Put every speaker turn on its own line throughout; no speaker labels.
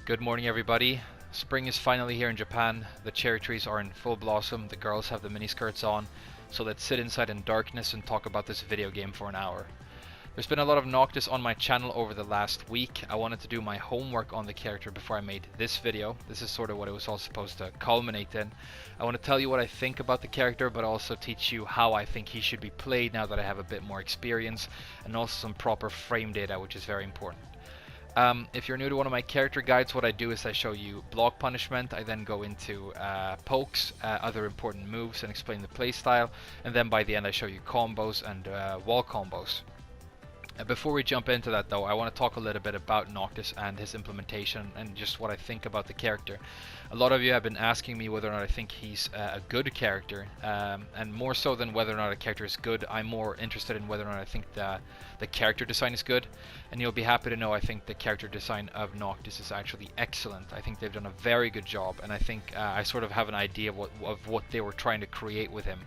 Good morning, everybody. Spring is finally here in Japan. The cherry trees are in full blossom. The girls have the miniskirts on. So let's sit inside in darkness and talk about this video game for an hour. There's been a lot of Noctis on my channel over the last week. I wanted to do my homework on the character before I made this video. This is sort of what it was all supposed to culminate in. I want to tell you what I think about the character, but also teach you how I think he should be played now that I have a bit more experience, and also some proper frame data, which is very important. If you're new to one of my character guides, what I do is I show you block punishment, I then go into pokes, other important moves, and explain the playstyle, and then by the end I show you combos and wall combos. Before we jump into that though, I want to talk a little bit about Noctis and his implementation and just what I think about the character. A lot of you have been asking me whether or not I think he's a good character, and more so than whether or not a character is good, I'm more interested in whether or not I think the character design is good. And you'll be happy to know I think the character design of Noctis is actually excellent. I think they've done a very good job, and I think I sort of have an idea of what they were trying to create with him.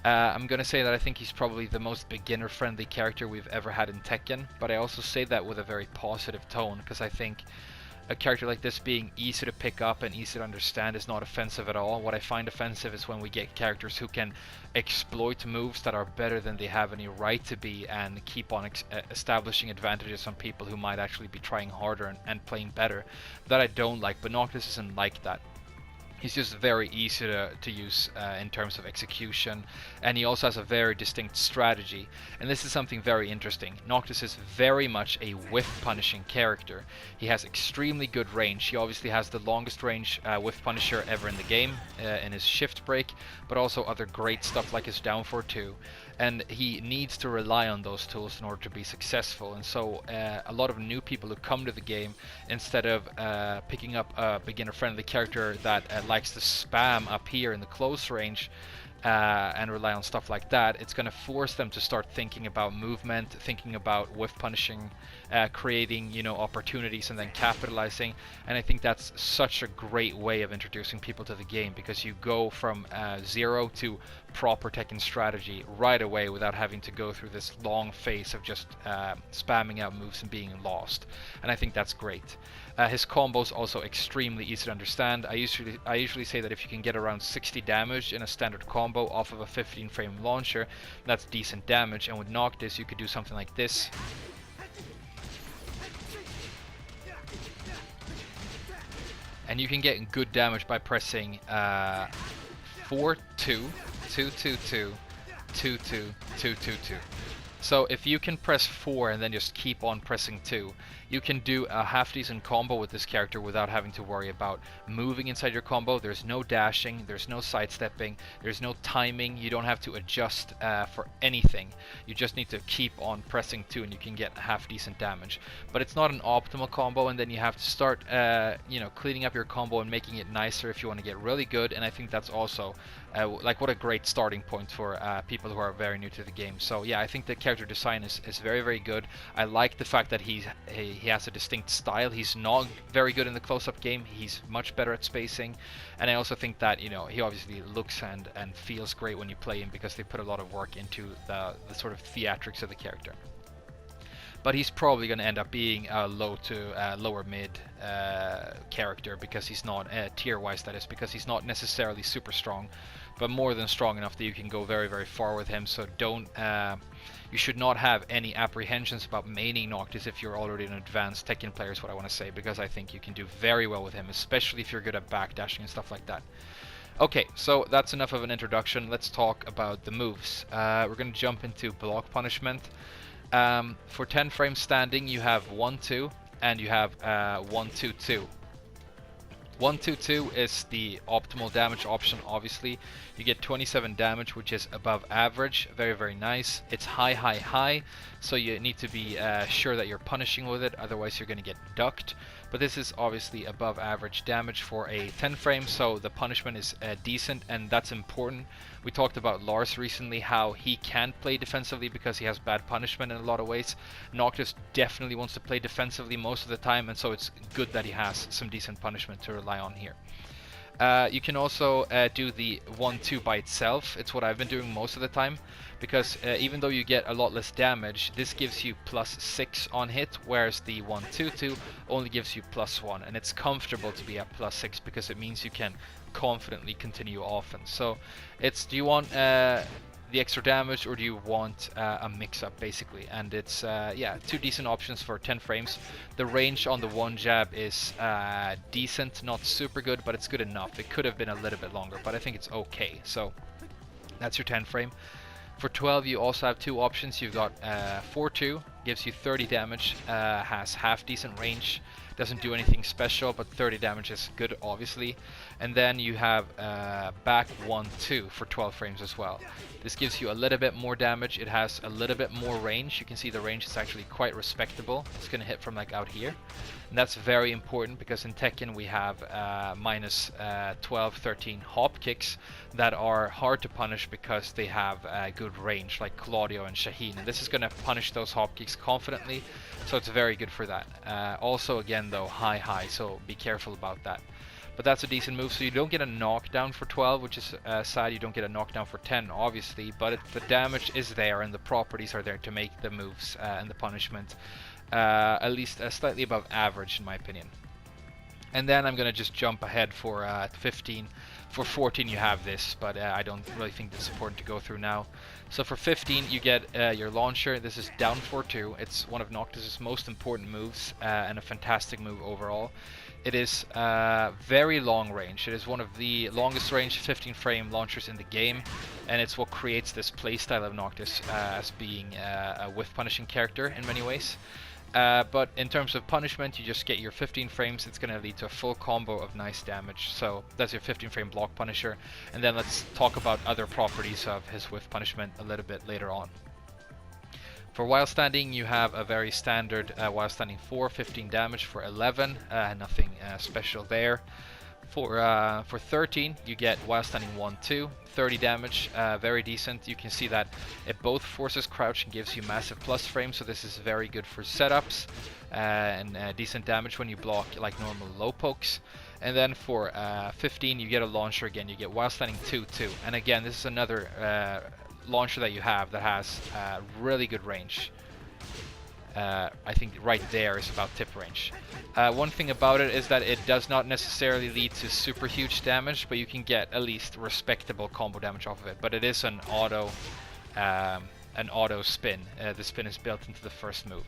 I'm going to say that I think he's probably the most beginner-friendly character we've ever had in Tekken, but I also say that with a very positive tone, because I think a character like this being easy to pick up and easy to understand is not offensive at all. What I find offensive is when we get characters who can exploit moves that are better than they have any right to be and keep on establishing advantages on people who might actually be trying harder and playing better. That I don't like, but Noctis isn't like that. He's just very easy to use in terms of execution, and he also has a very distinct strategy. And this is something very interesting. Noctis is very much a whiff punishing character. He has extremely good range. He obviously has the longest range whiff punisher ever in the game in his shift break, but also other great stuff like his down 4-2. And he needs to rely on those tools in order to be successful. And so a lot of new people who come to the game, instead of picking up a beginner-friendly character that likes to spam up here in the close range and rely on stuff like that, it's going to force them to start thinking about movement, thinking about whiff punishing, creating opportunities and then capitalizing. And I think that's such a great way of introducing people to the game, because you go from zero to proper Tekken strategy right away without having to go through this long phase of just spamming out moves and being lost. And I think that's great. His combos also extremely easy to understand. I usually say that if you can get around 60 damage in a standard combo off of a 15 frame launcher, that's decent damage. And with Noctis you could do something like this. And you can get good damage by pressing 4-2, 2-2-2, 2-2, 2-2-2. So if you can press 4 and then just keep on pressing 2, you can do a half decent combo with this character without having to worry about moving inside your combo. There's no dashing, there's no sidestepping, there's no timing, you don't have to adjust for anything. You just need to keep on pressing 2 and you can get half decent damage. But it's not an optimal combo, and then you have to start cleaning up your combo and making it nicer if you want to get really good. And I think that's also like what a great starting point for people who are very new to the game. So yeah, I think the character design is very, very good. I like the fact that he has a distinct style. He's not very good in the close-up game. He's much better at spacing. And I also think that he obviously looks and feels great when you play him, because they put a lot of work into the sort of theatrics of the character. But he's probably going to end up being a low to lower mid character, because he's not tier-wise, that is, because he's not necessarily super strong, but more than strong enough that you can go very, very far with him. So you should not have any apprehensions about maining Noctis if you're already an advanced Tekken player, is what I want to say, because I think you can do very well with him, especially if you're good at backdashing and stuff like that. Okay, so that's enough of an introduction. Let's talk about the moves. We're going to jump into block punishment. For 10 frames standing, you have 1-2 and you have 1-2-2. 1-2-2 is the optimal damage option, obviously. You get 27 damage, which is above average. Very, very nice. It's high, high, high, so you need to be sure that you're punishing with it, otherwise you're going to get ducked. But this is obviously above average damage for a 10 frame, so the punishment is decent, and that's important. We talked about Lars recently, how he can't play defensively because he has bad punishment in a lot of ways. Noctis definitely wants to play defensively most of the time, and so it's good that he has some decent punishment to rely on here. You can also do the 1-2 by itself. It's what I've been doing most of the time, because even though you get a lot less damage, this gives you +6 on hit, whereas the 1-2-2 only gives you +1, and it's comfortable to be at +6 because it means you can confidently continue offense. So it's, do you want the extra damage, or do you want a mix-up, basically? And it's yeah, two decent options for 10 frames. The range on the one jab is decent, not super good, but it's good enough. It could have been a little bit longer, but I think it's okay. So that's your 10 frame. For 12, you also have two options. You've got 4-2, gives you 30 damage, has half decent range, doesn't do anything special, but 30 damage is good, obviously. And then you have back 1-2 for 12 frames as well. This gives you a little bit more damage. It has a little bit more range. You can see the range is actually quite respectable. It's going to hit from like out here. And that's very important because in Tekken we have minus 12, 13 Hob Kicks that are hard to punish because they have good range, like Claudio and Shaheen. And this is going to punish those Hob Kicks confidently, so it's very good for that. Also, again though, high, so be careful about that. But that's a decent move, so you don't get a knockdown for 12, which is sad. You don't get a knockdown for 10, obviously, but the damage is there and the properties are there to make the moves and the punishment at least slightly above average, in my opinion. And then I'm going to just jump ahead for 15. For 14 you have this, but I don't really think this is important to go through now. So for 15 you get your launcher. This is down 4-2. It's one of Noctis' most important moves and a fantastic move overall. It is very long range. It is one of the longest range 15 frame launchers in the game, and it's what creates this playstyle of Noctis as being a whiff punishing character in many ways. But in terms of punishment, you just get your 15 frames. It's going to lead to a full combo of nice damage. So that's your 15 frame block punisher. And then let's talk about other properties of his whiff punishment a little bit later on. For while standing, you have a very standard while standing 4, 15 damage for 11. Nothing special there. For 13, you get while standing 1-2, 30 damage, very decent. You can see that it both forces crouch and gives you massive plus frames, so this is very good for setups and decent damage when you block like normal low pokes. And then for 15, you get a launcher again. You get while standing 2-2, and again, this is another launcher that you have that has really good range. I think right there is about tip range. One thing about it is that it does not necessarily lead to super huge damage, but you can get at least respectable combo damage off of it. But it is an auto spin. The spin is built into the first move.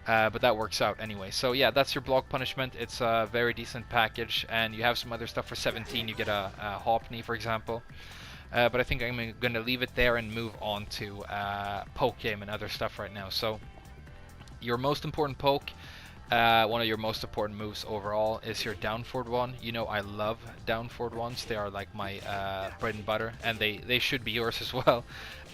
But that works out anyway. So yeah, that's your block punishment. It's a very decent package, and you have some other stuff for 17. You get a hop knee, for example. But I think I'm going to leave it there and move on to poke game and other stuff right now. So your most important poke, one of your most important moves overall, is your down forward one. You know I love down forward ones. They are like my bread and butter, and they should be yours as well.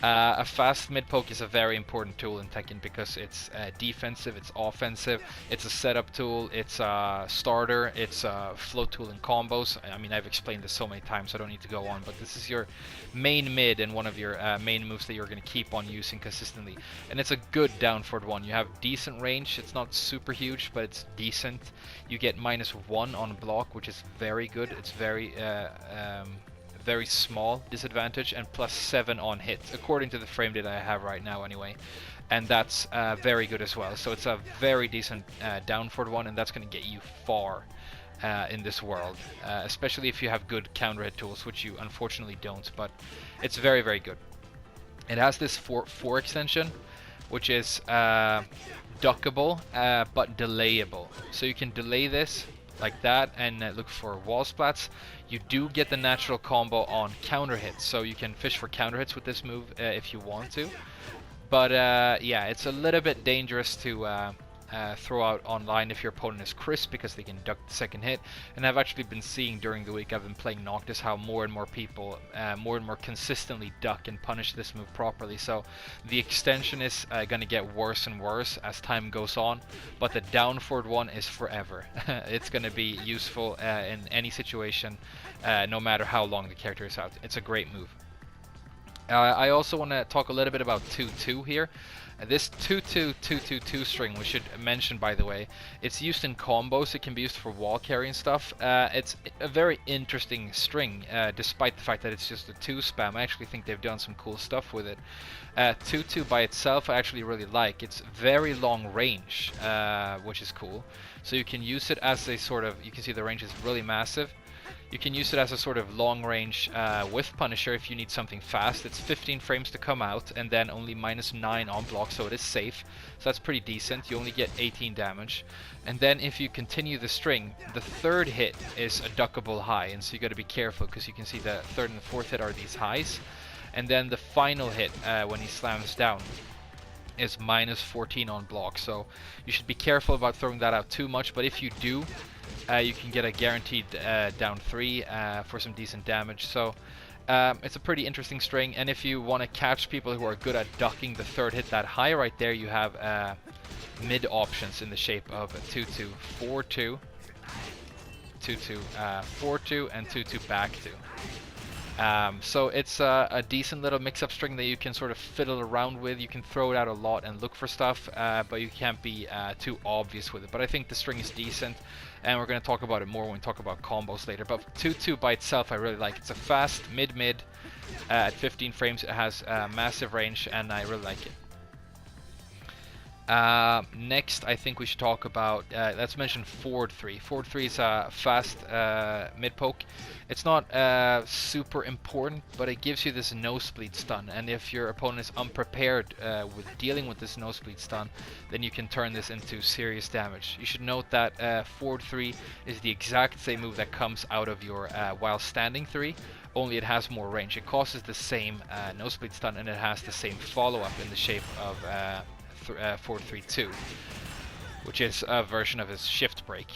A fast mid poke is a very important tool in Tekken because it's defensive, it's offensive, it's a setup tool, it's a starter, it's a flow tool in combos. I mean, I've explained this so many times, so I don't need to go on, but this is your main mid and one of your main moves that you're going to keep on using consistently. And it's a good down forward one. You have decent range. It's not super huge, but it's decent. You get -1 on block, which is very good. It's very small disadvantage, and +7 on hit, according to the frame data I have right now anyway. And that's very good as well. So it's a very decent down forward one, and that's going to get you far in this world, especially if you have good counter hit tools, which you unfortunately don't, but it's very, very good. It has this 4 extension, which is duckable but delayable. So you can delay this like that and look for wall splats. You do get the natural combo on counter hits, so you can fish for counter hits with this move if you want to. But yeah, it's a little bit dangerous to throw out online if your opponent is crisp, because they can duck the second hit. And I've actually been seeing during the week I've been playing Noctis how more and more people more and more consistently duck and punish this move properly. So the extension is going to get worse and worse as time goes on, but the down forward one is forever. It's going to be useful in any situation, no matter how long the character is out. It's a great move. I also want to talk a little bit about 2-2 here. This 2-2-2-2-2 string, we should mention by the way, it's used in combos. It can be used for wall carry and stuff. It's a very interesting string, despite the fact that it's just a 2 spam. I actually think they've done some cool stuff with it. 2-2 by itself I actually really like. It's very long range, which is cool. So you can use it as a sort of, you can see the range is really massive. You can use it as a sort of long-range with Punisher if you need something fast. It's 15 frames to come out, and then only -9 on block, so it is safe. So that's pretty decent. You only get 18 damage. And then if you continue the string, the third hit is a duckable high, and so you got to be careful, because you can see the third and the fourth hit are these highs. And then the final hit, when he slams down, is -14 on block. So you should be careful about throwing that out too much, but if you do, you can get a guaranteed down 3 for some decent damage. So it's a pretty interesting string, and if you want to catch people who are good at ducking the third hit that high right there, you have mid options in the shape of 2-2, 4-2, 2-2, 4-2, and 2-2 back 2. So it's a decent little mix-up string that you can sort of fiddle around with. You can throw it out a lot and look for stuff, but you can't be too obvious with it. But I think the string is decent, and we're going to talk about it more when we talk about combos later. But 2-2 by itself I really like. It's a fast mid-mid at 15 frames. It has massive range, and I really like it. Next, I think we should talk about, let's mention Forward 3. Forward 3 is a fast mid-poke. It's not super important, but it gives you this nosebleed stun, and if your opponent is unprepared with dealing with this nosebleed stun, then you can turn this into serious damage. You should note that Forward 3 is the exact same move that comes out of your while standing 3, only it has more range. It causes the same nosebleed stun, and it has the same follow-up in the shape of 4-3-2, which is a version of his shift break.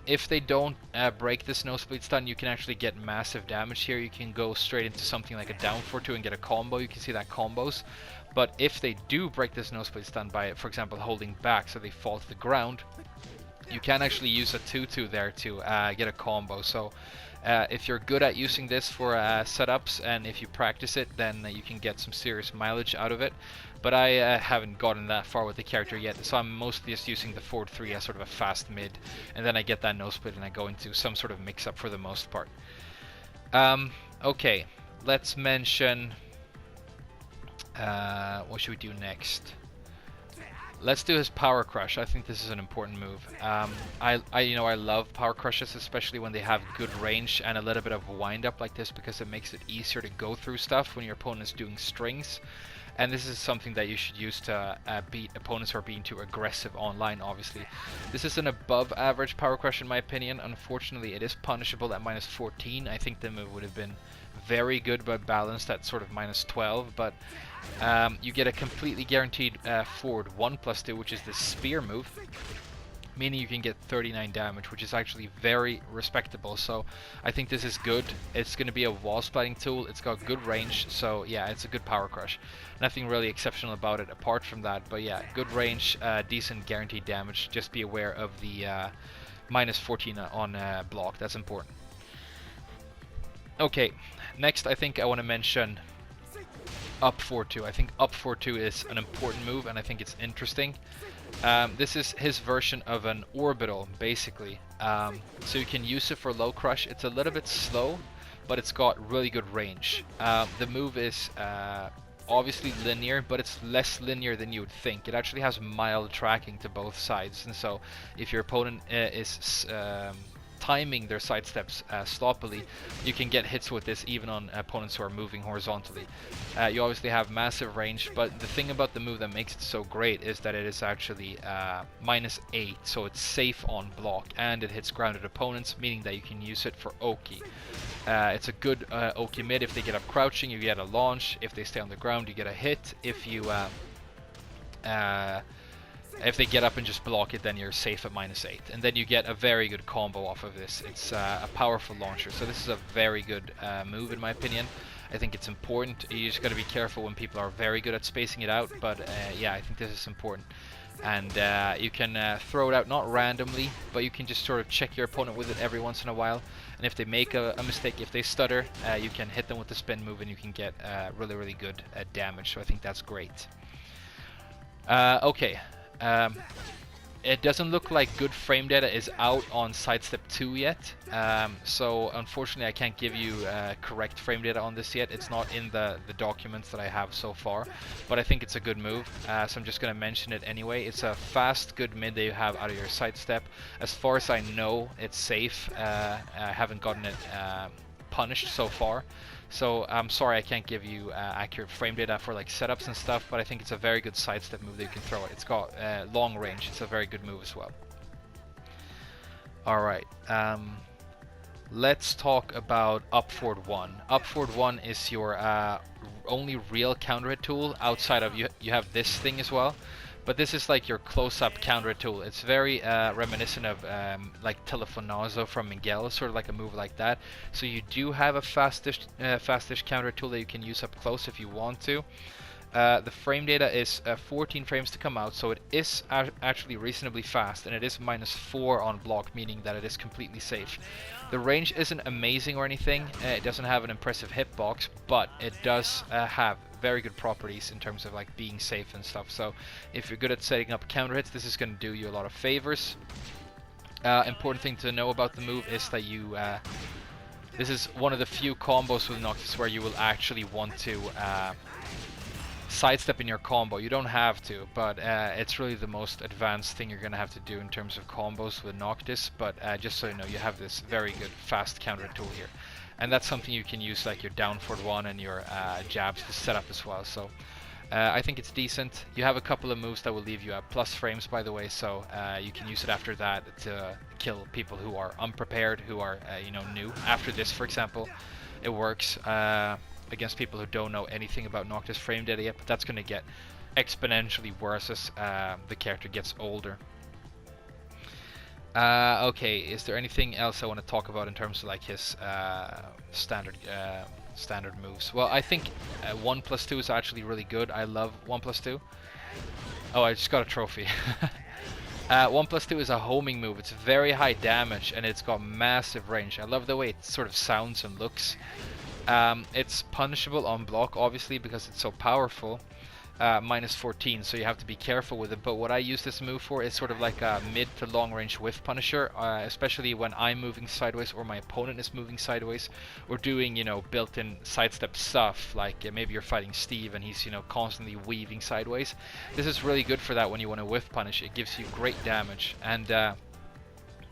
If they don't break this nosebleed stun, you can actually get massive damage here. You can go straight into something like a down 4-2 and get a combo. You can see that combos. But if they do break this nosebleed stun by, for example, holding back so they fall to the ground, you can actually use a 2-2 there to get a combo. So if you're good at using this for setups, and if you practice it, then you can get some serious mileage out of it. But I haven't gotten that far with the character yet, so I'm mostly just using the Forward 3 as sort of a fast mid, and then I get that nosebleed and I go into some sort of mix-up for the most part. Okay, let's mention, what should we do next? Let's do his Power Crush. I think this is an important move. I love Power Crushes, especially when they have good range and a little bit of wind up like this, because it makes it easier to go through stuff when your opponent is doing strings. And this is something that you should use to beat opponents who are being too aggressive online, obviously. This is an above average Power Crush in my opinion. Unfortunately, it is punishable at -14. I think the move would have been very good but balanced at sort of -12, but you get a completely guaranteed forward 1+2, which is the spear move, meaning you can get 39 damage, which is actually very respectable. So I think this is good. It's going to be a wall splitting tool. It's got good range, so yeah, it's a good Power Crush. Nothing really exceptional about it apart from that, but yeah, good range, decent guaranteed damage. Just be aware of the -14 on block. That's important. Okay, next I think I want to mention up 4-2. I think up 4-2 is an important move, and I think it's interesting. This is his version of an orbital, basically. So you can use it for low crush. It's a little bit slow, but it's got really good range. The move is obviously linear, but it's less linear than you would think. It actually has mild tracking to both sides, and so if your opponent is timing their sidesteps sloppily, you can get hits with this even on opponents who are moving horizontally. You obviously have massive range, but the thing about the move that makes it so great is that it is actually -8, so it's safe on block, and it hits grounded opponents, meaning that you can use it for Oki. It's a good Oki mid. If they get up crouching, you get a launch. If they stay on the ground, you get a hit. If they get up and just block it, then you're safe at -8. And then you get a very good combo off of this. It's a powerful launcher. So this is a very good move in my opinion. I think it's important. You just got to be careful when people are very good at spacing it out. But yeah, I think this is important. And you can throw it out not randomly, but you can just sort of check your opponent with it every once in a while. And if they make a mistake, if they stutter, you can hit them with the spin move and you can get really, really good damage. So I think that's great. Okay. It doesn't look like good frame data is out on Sidestep 2 yet, so unfortunately I can't give you correct frame data on this yet. It's not in the documents that I have so far, but I think it's a good move, so I'm just going to mention it anyway. It's a fast, good mid that you have out of your Sidestep. As far as I know, it's safe. I haven't gotten it punished so far. So I'm sorry I can't give you accurate frame data for like setups and stuff, but I think it's a very good sidestep move that you can throw it. It's got long range. It's a very good move as well. Alright, let's talk about up forward 1. Up forward 1 is your only real counter hit tool outside of you have this thing as well. But this is like your close-up counter tool. It's very reminiscent of like Telefonazo from Miguel, sort of like a move like that. So you do have a fastish counter tool that you can use up close if you want to. The frame data is 14 frames to come out, so it is actually reasonably fast, and it is -4 on block, meaning that it is completely safe. The range isn't amazing or anything. It doesn't have an impressive hitbox, but it does have very good properties in terms of like being safe and stuff. So if you're good at setting up counter hits, this is going to do you a lot of favors. Important thing to know about the move is that you this is one of the few combos with Noctis where you will actually want to sidestep in your combo. You don't have to, but it's really the most advanced thing you're going to have to do in terms of combos with Noctis. But just so you know, you have this very good fast counter tool here. And that's something you can use like your down forward 1 and your jabs to set up as well. So I think it's decent. You have a couple of moves that will leave you at plus frames, by the way, so you can use it after that to kill people who are unprepared, who are you know, new. After this, for example, it works against people who don't know anything about Noctis frame data yet, but that's going to get exponentially worse as the character gets older. Okay, is there anything else I want to talk about in terms of like his standard moves? Well, I think 1+2 is actually really good. I love 1+2. Oh, I just got a trophy. 1+2 is a homing move. It's very high damage and it's got massive range. I love the way it sort of sounds and looks. It's punishable on block, obviously, because it's so powerful. -14, so you have to be careful with it. But what I use this move for is sort of like a mid to long range whiff punisher, especially when I'm moving sideways or my opponent is moving sideways, or doing, you know, built-in sidestep stuff, like maybe you're fighting Steve and he's, you know, constantly weaving sideways. This is really good for that when you want to whiff punish. It gives you great damage, and a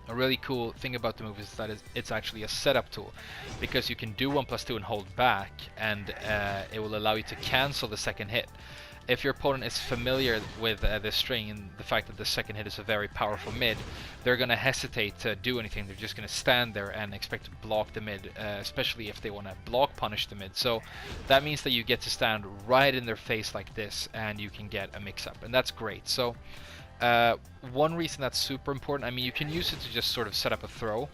really cool thing about the move is that it's actually a setup tool, because you can do 1+2 and hold back, and it will allow you to cancel the second hit. If your opponent is familiar with this string and the fact that the second hit is a very powerful mid, they're going to hesitate to do anything. They're just going to stand there and expect to block the mid, especially if they want to block punish the mid. So that means that you get to stand right in their face like this, and you can get a mix-up, and that's great. So one reason that's super important, I mean, you can use it to just sort of set up a throw,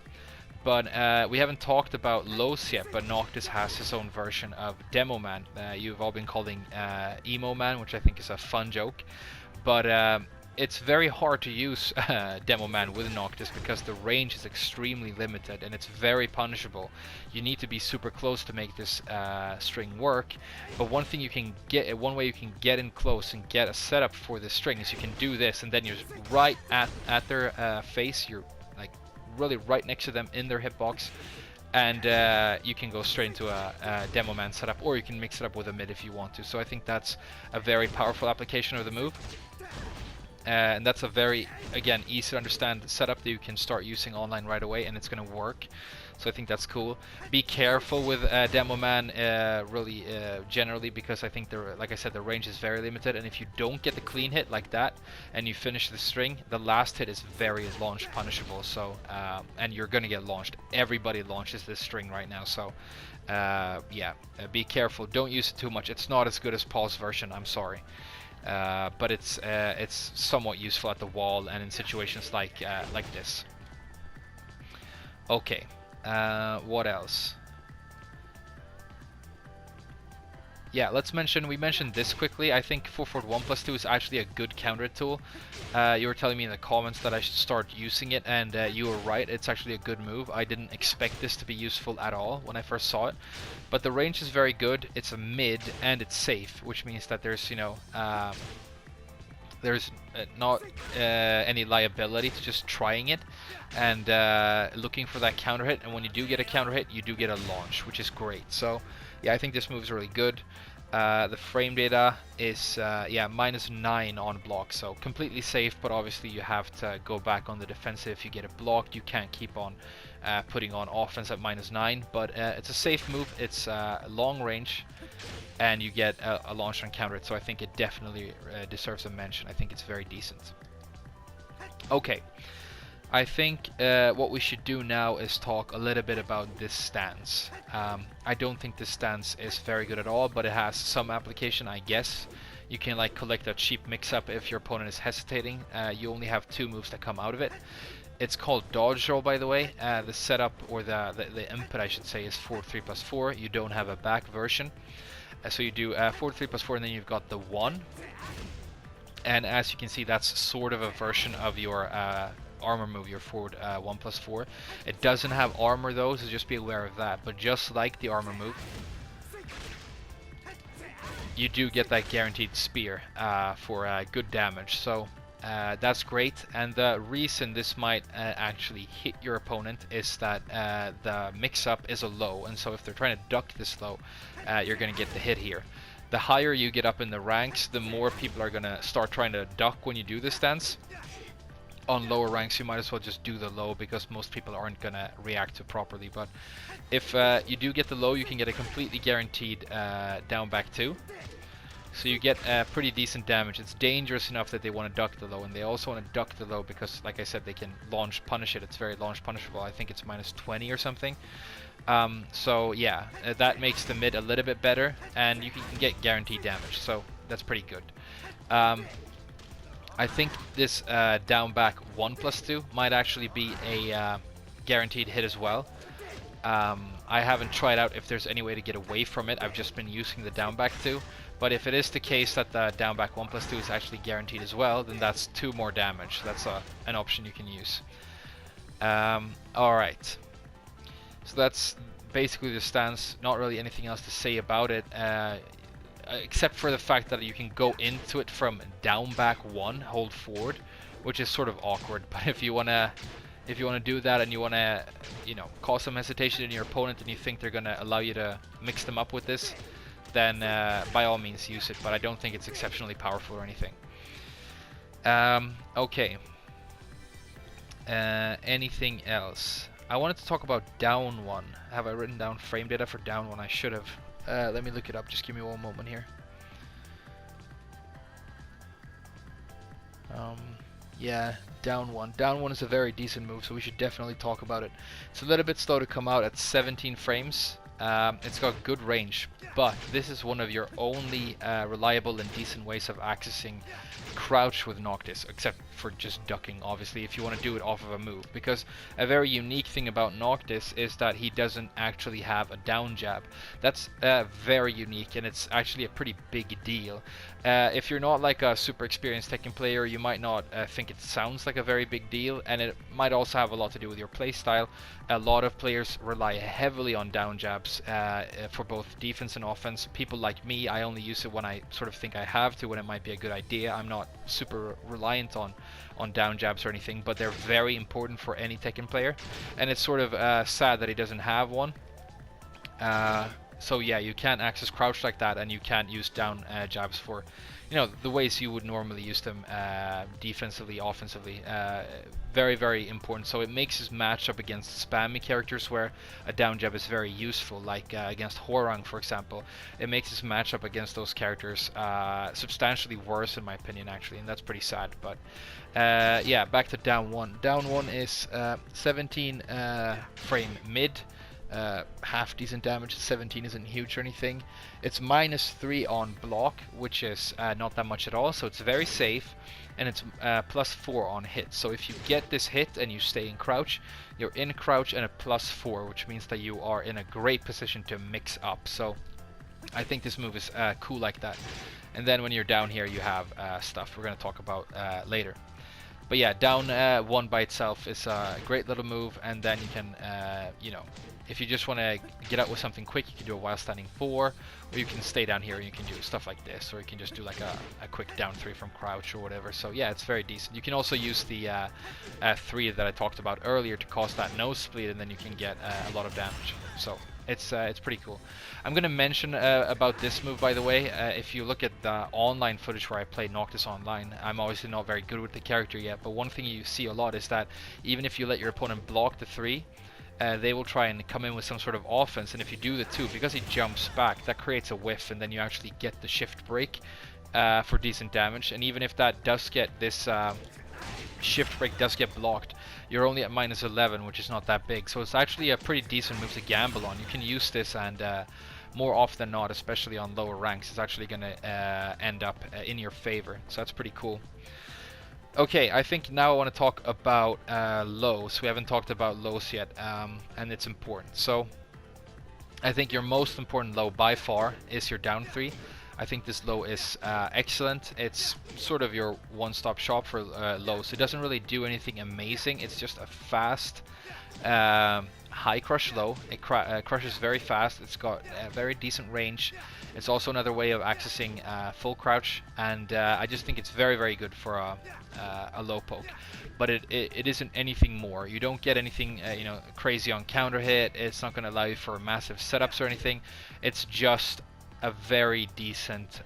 but we haven't talked about Los yet, but Noctis has his own version of Demo Man. You've all been calling Emo Man, which I think is a fun joke, but it's very hard to use Demo Man with Noctis because the range is extremely limited and it's very punishable. You need to be super close to make this string work, but one way you can get in close and get a setup for this string is you can do this, and then you're right at their face. You're like really right next to them in their hitbox, and you can go straight into a Demo Man setup, or you can mix it up with a mid if you want to. So I think that's a very powerful application of the move. And that's a very, again, easy to understand setup that you can start using online right away, and it's going to work. So I think that's cool. Be careful with Demo Man, really generally, because I think, like I said, the range is very limited, and if you don't get the clean hit like that and you finish the string, the last hit is very launch punishable. So and you're going to get launched. Everybody launches this string right now. So yeah, be careful. Don't use it too much. It's not as good as Paul's version. I'm sorry. But it's somewhat useful at the wall and in situations like this. Okay, what else? Yeah, we mentioned this quickly. I think 441+2 is actually a good counter tool. You were telling me in the comments that I should start using it, and you were right. It's actually a good move. I didn't expect this to be useful at all when I first saw it, but the range is very good. It's a mid and it's safe, which means that there's, you know, there's not any liability to just trying it and looking for that counter hit. And when you do get a counter hit, you do get a launch, which is great. So yeah, I think this move is really good. The frame data is yeah, -9 on block, so completely safe, but obviously you have to go back on the defensive if you get a block. You can't keep on putting on offense at -9, but it's a safe move. It's long range, and you get a launch on counter hit, so I think it definitely deserves a mention. I think it's very decent. Okay, I think what we should do now is talk a little bit about this stance. I don't think this stance is very good at all, but it has some application, I guess. You can like collect a cheap mix-up if your opponent is hesitating. You only have 2 moves that come out of it. It's called dodge roll, by the way. The setup, or the input I should say, is 4-3+4. You don't have a back version. So you do 4-3+4, and then you've got the 1. And as you can see, that's sort of a version of your armor move, your forward 1+4. It doesn't have armor though, so just be aware of that. But just like the armor move, you do get that guaranteed spear for good damage. So that's great. And the reason this might actually hit your opponent is that the mix-up is a low, and so if they're trying to duck this low, you're going to get the hit here. The higher you get up in the ranks, the more people are going to start trying to duck when you do this stance. On lower ranks, you might as well just do the low, because most people aren't going to react to properly. But if you do get the low, you can get a completely guaranteed down back 2. So you get pretty decent damage. It's dangerous enough that they want to duck the low, and they also want to duck the low because, like I said, they can launch punish it. It's very launch punishable. I think it's -20 or something. So yeah, that makes the mid a little bit better, and you can get guaranteed damage. So that's pretty good. I think this down back 1+2 might actually be a guaranteed hit as well. I haven't tried out if there's any way to get away from it. I've just been using the down back 2. But if it is the case that the down back 1+2 is actually guaranteed as well, then that's 2 more damage. That's an option you can use. Alright. So that's basically the stance. Not really anything else to say about it. Except for the fact that you can go into it from down back 1, hold forward, which is sort of awkward. But if you wanna do that and you wanna, you know, cause some hesitation in your opponent, and you think they're gonna allow you to mix them up with this, then by all means use it. But I don't think it's exceptionally powerful or anything. Okay. Anything else? I wanted to talk about down 1. Have I written down frame data for down 1? I should have. Let me look it up. Just give me one moment here. Yeah, down 1. Down 1 is a very decent move, so we should definitely talk about it. It's a little bit slow to come out at 17 frames. It's got good range, but this is one of your only reliable and decent ways of accessing crouch with Noctis, except for just ducking, obviously, if you want to do it off of a move. Because a very unique thing about Noctis is that he doesn't actually have a down jab. That's very unique, and it's actually a pretty big deal. If you're not like a super experienced Tekken player, you might not think it sounds like a very big deal, and it might also have a lot to do with your playstyle. A lot of players rely heavily on down jabs for both defense and offense. People like me, I only use it when I sort of think I have to, when it might be a good idea. I'm not super reliant on down jabs or anything, but they're very important for any Tekken player, and it's sort of sad that he doesn't have one. So yeah, you can't access crouch like that, and you can't use down jabs for, you know, the ways you would normally use them defensively, offensively. Very, very important. So it makes his matchup against spammy characters where a down jab is very useful, like against Horang, for example. It makes his matchup against those characters substantially worse, in my opinion, actually, and that's pretty sad. But yeah, back to down 1. Down 1 is 17 frame mid. Half decent damage. 17 isn't huge or anything. It's -3 on block, which is not that much at all, so it's very safe, and it's +4 on hit. So if you get this hit and you stay in crouch, you're in crouch and a +4, which means that you are in a great position to mix up. So I think this move is cool like that. And then when you're down here, you have stuff we're going to talk about later. But yeah, down 1 by itself is a great little move, and then you can, you know, if you just want to get out with something quick, you can do a while standing 4, or you can stay down here and you can do stuff like this, or you can just do like a quick down 3 from crouch or whatever. So yeah, it's very decent. You can also use the 3 that I talked about earlier to cause that nose split, and then you can get a lot of damage. So it's pretty cool. I'm gonna mention about this move, by the way. If you look at the online footage where I played Noctis online, I'm obviously not very good with the character yet, but one thing you see a lot is that even if you let your opponent block the 3, they will try and come in with some sort of offense, and if you do the 2, because he jumps back, that creates a whiff, and then you actually get the shift break for decent damage. And even if that does get this shift break does get blocked, you're only at -11, which is not that big, so it's actually a pretty decent move to gamble on. You can use this, and more often than not, especially on lower ranks, it's actually going to end up in your favor, so that's pretty cool. Okay, I think now I want to talk about lows. We haven't talked about lows yet, and it's important. So I think your most important low by far is your down 3. I think this low is excellent. It's sort of your one-stop shop for lows. It doesn't really do anything amazing. It's just a fast high crush low. It crushes very fast. It's got a very decent range. It's also another way of accessing full crouch, and I just think it's very, very good for a low poke. But it isn't anything more. You don't get anything you know, crazy on counter hit. It's not going to allow you for massive setups or anything. It's just a very decent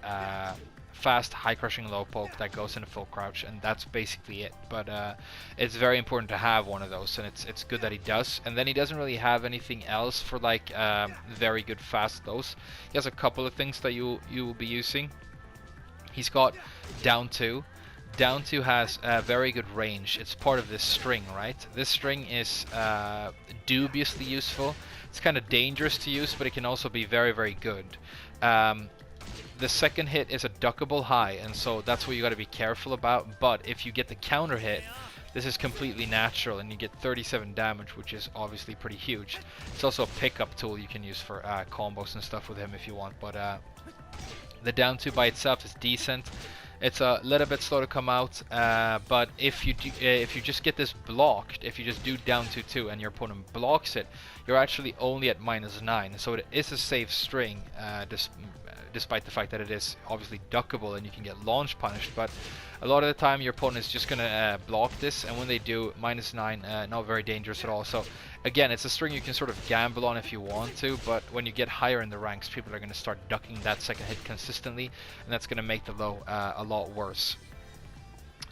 fast high crushing low poke that goes into full crouch, and that's basically it. But it's very important to have one of those, and it's good that he does. And then he doesn't really have anything else for like very good fast lows. He has a couple of things that you will be using. He's got down 2. Down 2 has a very good range. It's part of this string, right? This string is dubiously useful. It's kind of dangerous to use, but it can also be very, very good. The second hit is a duckable high, and so that's what you got to be careful about. But if you get the counter hit, this is completely natural, and you get 37 damage, which is obviously pretty huge. It's also a pickup tool you can use for combos and stuff with him if you want. But the down 2 by itself is decent. It's a little bit slow to come out, but if you just get this blocked, if you just do down 2-2 and your opponent blocks it, you're actually only at -9. So it is a safe string, despite the fact that it is obviously duckable and you can get launch punished. But a lot of the time your opponent is just gonna block this, and when they do, -9, not very dangerous at all. So again, it's a string you can sort of gamble on if you want to, but when you get higher in the ranks, people are going to start ducking that second hit consistently, and that's going to make the low a lot worse.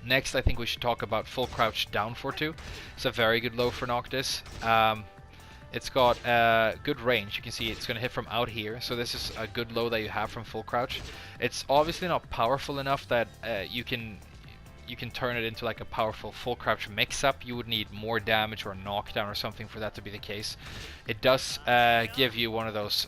Next, I think we should talk about full crouch down 4-2. It's a very good low for Noctis. It's got good range. You can see it's going to hit from out here, so this is a good low that you have from full crouch. It's obviously not powerful enough that you can turn it into like a powerful full crouch mix-up. You would need more damage or a knockdown or something for that to be the case. It does give you one of those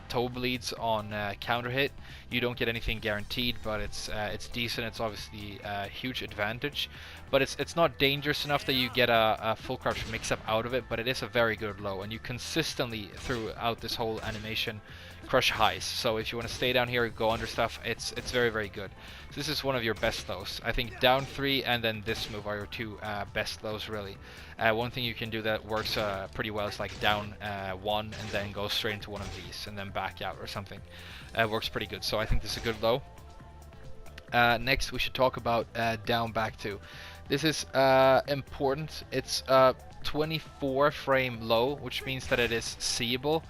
toe bleeds on counter hit. You don't get anything guaranteed, but it's decent. It's obviously a huge advantage, but it's not dangerous enough that you get a full crouch mix-up out of it, but it is a very good low, and you consistently throughout this whole animation crush highs. So if you want to stay down here, go under stuff, it's very, very good. So this is one of your best lows. I think down 3 and then this move are your 2 best lows, really. One thing you can do that works pretty well is like down 1 and then go straight into one of these and then back out or something. Works pretty good, so I think this is a good low. Next we should talk about down back 2. This is important. It's a 24 frame low, which means that it is seeable.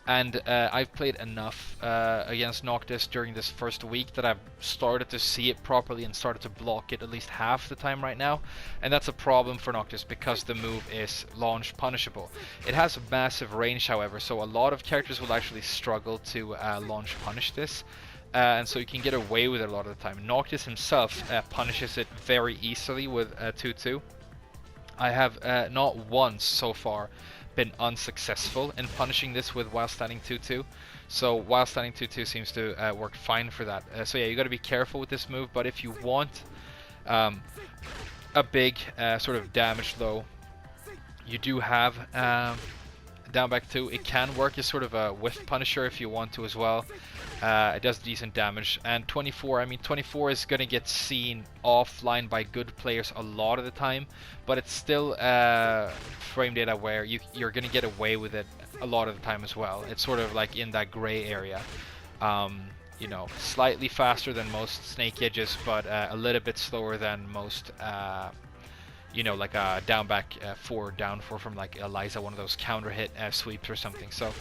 And I've played enough against Noctis during this first week that I've started to see it properly and started to block it at least half the time right now. And that's a problem for Noctis because the move is launch punishable. It has a massive range, however, so a lot of characters will actually struggle to launch punish this. And so you can get away with it a lot of the time. Noctis himself punishes it very easily with 2-2. I have not once so far been unsuccessful in punishing this with while standing 2-2. So while standing 2-2 seems to work fine for that. So yeah, you got to be careful with this move, but if you want a big sort of damage low, you do have down back 2. It can work as sort of a whiff punisher if you want to as well. It does decent damage. And 24, I mean 24 is going to get seen offline by good players a lot of the time, but it's still frame data where you're going to get away with it a lot of the time as well. It's sort of like in that gray area. You know, slightly faster than most snake edges, but a little bit slower than most you know, like a down back 4 down 4 from like Eliza, one of those counter hit sweeps or something. So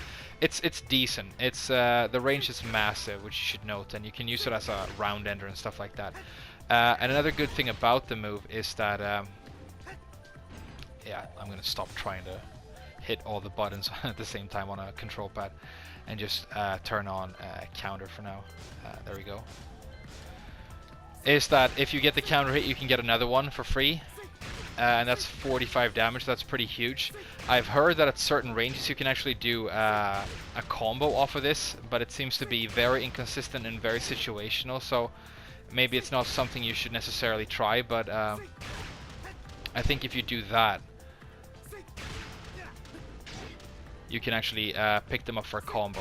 it's decent. It's the range is massive, which you should note, and you can use it as a round ender and stuff like that. And another good thing about the move is that yeah, I'm gonna stop trying to hit all the buttons at the same time on a control pad and just turn on counter for now. There we go. Is that if you get the counter hit, you can get another one for free. And that's 45 damage. That's pretty huge. I've heard that at certain ranges you can actually do a combo off of this, but it seems to be very inconsistent and very situational, so maybe it's not something you should necessarily try, but I think if you do that, you can actually pick them up for a combo.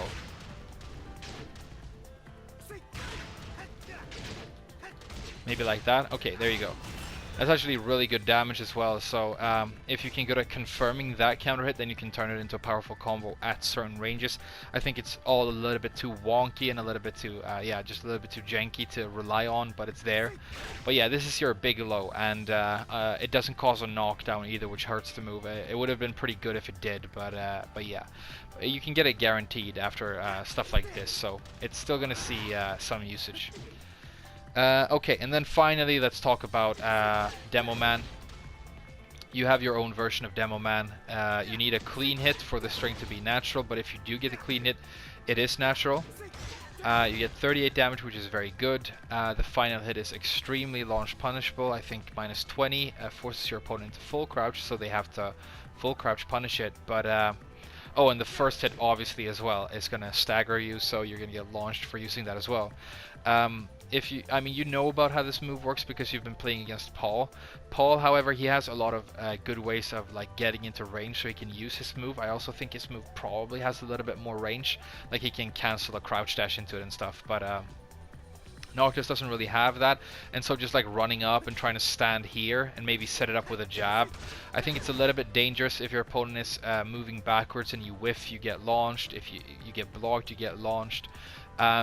Maybe like that. Okay, there you go. That's actually really good damage as well, so if you can go at confirming that counter hit, then you can turn it into a powerful combo at certain ranges. I think it's all a little bit too wonky and a little bit too, yeah, just a little bit too janky to rely on, but it's there. But yeah, this is your big low, and it doesn't cause a knockdown either, which hurts the move. It would have been pretty good if it did, but yeah. You can get it guaranteed after stuff like this, so it's still going to see some usage. Okay, and then finally let's talk about Demo Man. You have your own version of Demo Man. You need a clean hit for the string to be natural, but if you do get a clean hit, it is natural. You get 38 damage, which is very good. The final hit is extremely launch punishable. I think minus 20 forces your opponent into full crouch, so they have to full crouch punish it. But oh, and the first hit obviously as well is going to stagger you, so you're going to get launched for using that as well. If you, I mean, you know about how this move works because you've been playing against Paul. Paul, however, he has a lot of good ways of like getting into range, so he can use his move. I also think his move probably has a little bit more range, like he can cancel a crouch dash into it and stuff. But Noctis doesn't really have that, and so just like running up and trying to stand here and maybe set it up with a jab, I think it's a little bit dangerous. If your opponent is moving backwards and you whiff, you get launched. If you get blocked, you get launched.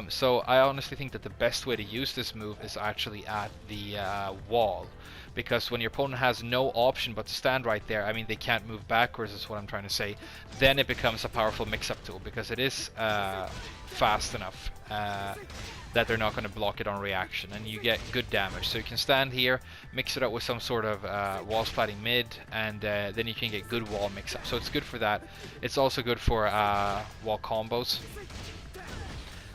So I honestly think that the best way to use this move is actually at the wall, because when your opponent has no option but to stand right there, I mean they can't move backwards is what I'm trying to say, then it becomes a powerful mix-up tool because it is fast enough that they're not going to block it on reaction, and you get good damage. So you can stand here, mix it up with some sort of wall splatting mid, and then you can get good wall mix-up. So it's good for that. It's also good for wall combos.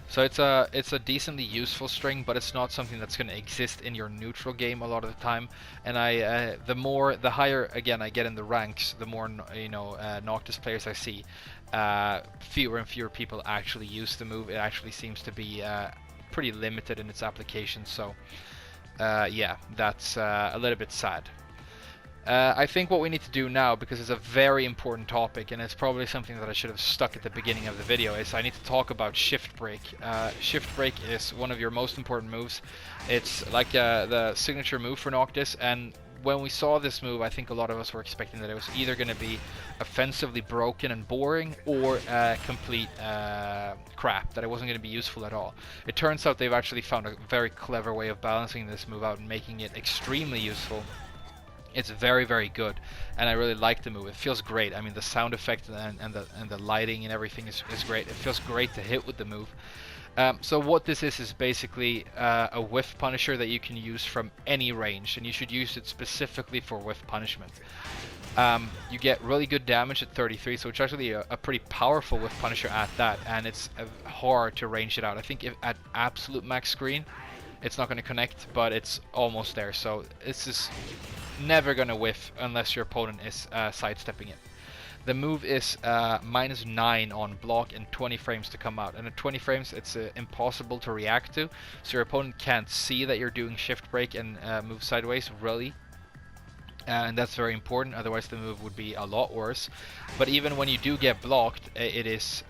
So it's a decently useful string, but it's not something that's going to exist in your neutral game a lot of the time. And the higher again I get in the ranks, the more Noctis players I see, fewer and fewer people actually use the move. It actually seems to be pretty limited in its application. So yeah, that's a little bit sad. I think what we need to do now, because it's a very important topic and it's probably something that I should have stuck at the beginning of the video, is I need to talk about Shift Break. Shift Break is one of your most important moves. It's like the signature move for Noctis, and when we saw this move, I think a lot of us were expecting that it was either going to be offensively broken and boring, or complete crap, that it wasn't going to be useful at all. It turns out they've actually found a very clever way of balancing this move out and making it extremely useful. It's very, very good, and I really like the move. It feels great. I mean, the sound effect and the lighting and everything is great. It feels great to hit with the move. So what this is basically a whiff punisher that you can use from any range, and you should use it specifically for whiff punishment. You get really good damage at 33, so it's actually a pretty powerful whiff punisher at that, and it's hard to range it out. I think if at absolute max screen, it's not going to connect, but it's almost there. So this is never going to whiff unless your opponent is sidestepping it. The move is -9 on block and 20 frames to come out, and at 20 frames it's impossible to react to, so your opponent can't see that you're doing Shift Break and move sideways really. and that's very important, otherwise the move would be a lot worse. But even when you do get blocked, it is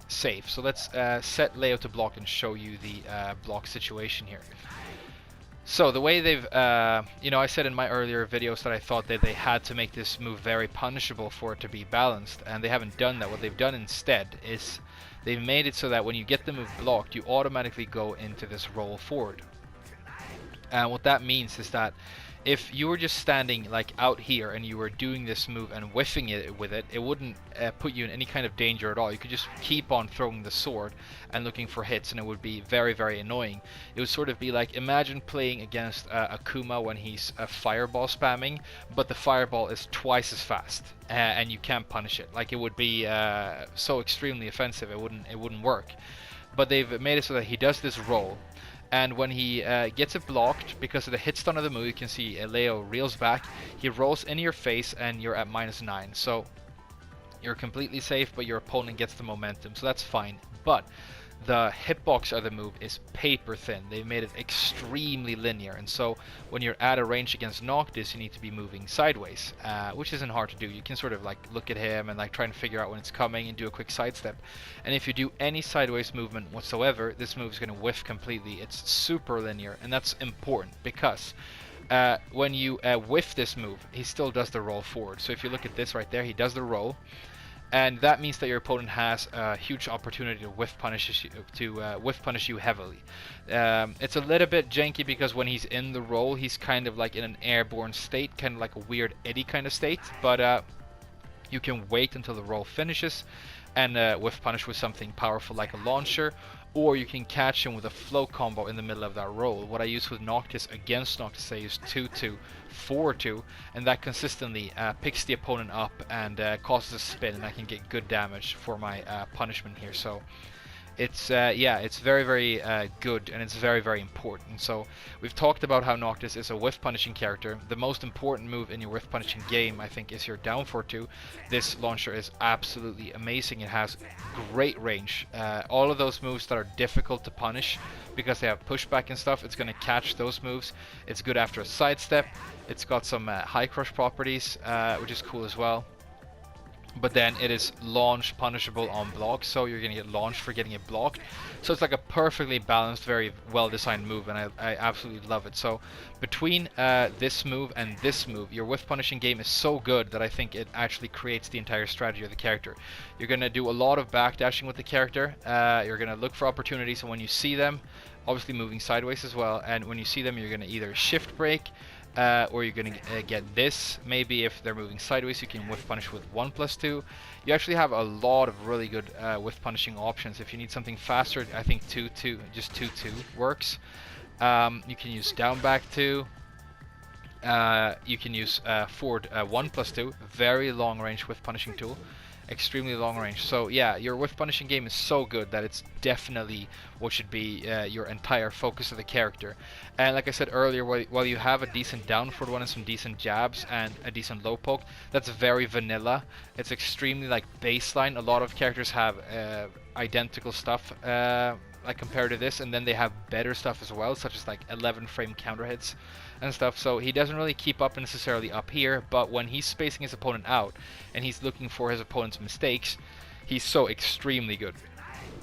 safe. So let's set Leo to block and show you the block situation here. So the way they've, I said in my earlier videos that I thought that they had to make this move very punishable for it to be balanced, and they haven't done that. What they've done instead is they've made it so that when you get the move blocked, you automatically go into this roll forward. And what that means is that if you were just standing like out here and you were doing this move and whiffing it with it, it wouldn't put you in any kind of danger at all. You could just keep on throwing the sword and looking for hits, and it would be very, very annoying. It would sort of be like, imagine playing against Akuma when he's fireball spamming, but the fireball is twice as fast and you can't punish it. Like, it would be so extremely offensive, it wouldn't work. But they've made it so that he does this roll. And when he gets it blocked, because of the hit stun of the move, you can see Leo reels back. He rolls into your face and you're at -9. So you're completely safe, but your opponent gets the momentum. So that's fine. But the hitbox of the move is paper thin. They've made it extremely linear. And so when you're at a range against Noctis, you need to be moving sideways, which isn't hard to do. You can sort of like look at him and like try and figure out when it's coming and do a quick sidestep. And if you do any sideways movement whatsoever, this move is going to whiff completely. It's super linear, and that's important because when you whiff this move, he still does the roll forward. So if you look at this right there, he does the roll. And that means that your opponent has a huge opportunity to whiff punish you heavily. It's a little bit janky because when he's in the roll, he's kind of like in an airborne state, kind of like a weird eddy kind of state. But you can wait until the roll finishes and whiff punish with something powerful like a launcher, or you can catch him with a flow combo in the middle of that roll. What I use with Noctis against Noctis, I use 2-2, 4-2, and that consistently picks the opponent up and causes a spin, and I can get good damage for my punishment here. So it's it's very, very good, and it's very, very important. So we've talked about how Noctis is a whiff punishing character. The most important move in your whiff punishing game, I think, is your down 4-2. This launcher is absolutely amazing. It has great range. All of those moves that are difficult to punish because they have pushback and stuff, it's going to catch those moves. It's good after a sidestep. It's got some high crush properties, which is cool as well. But then it is launch punishable on block, so you're going to get launched for getting it blocked. So it's like a perfectly balanced, very well designed move, and I absolutely love it. So between this move and this move, your whiff punishing game is so good that I think it actually creates the entire strategy of the character. You're going to do a lot of backdashing with the character. You're going to look for opportunities, and when you see them, obviously moving sideways as well, and when you see them, you're going to either shift break, or you're going to get this. Maybe if they're moving sideways, you can whiff punish with 1+2. You actually have a lot of really good whiff punishing options. If you need something faster, I think 2-2, just 2-2 works. You can use down back 2. You can use forward 1+2, very long range whiff punishing tool. Extremely long range. So yeah, your whiff punishing game is so good that it's definitely what should be your entire focus of the character. And like I said earlier, while you have a decent down forward one and some decent jabs and a decent low poke, that's very vanilla. It's extremely like baseline. A lot of characters have identical stuff like compared to this, and then they have better stuff as well, such as like 11 frame counter hits and stuff. So he doesn't really keep up necessarily up here, but when he's spacing his opponent out and he's looking for his opponent's mistakes, he's so extremely good.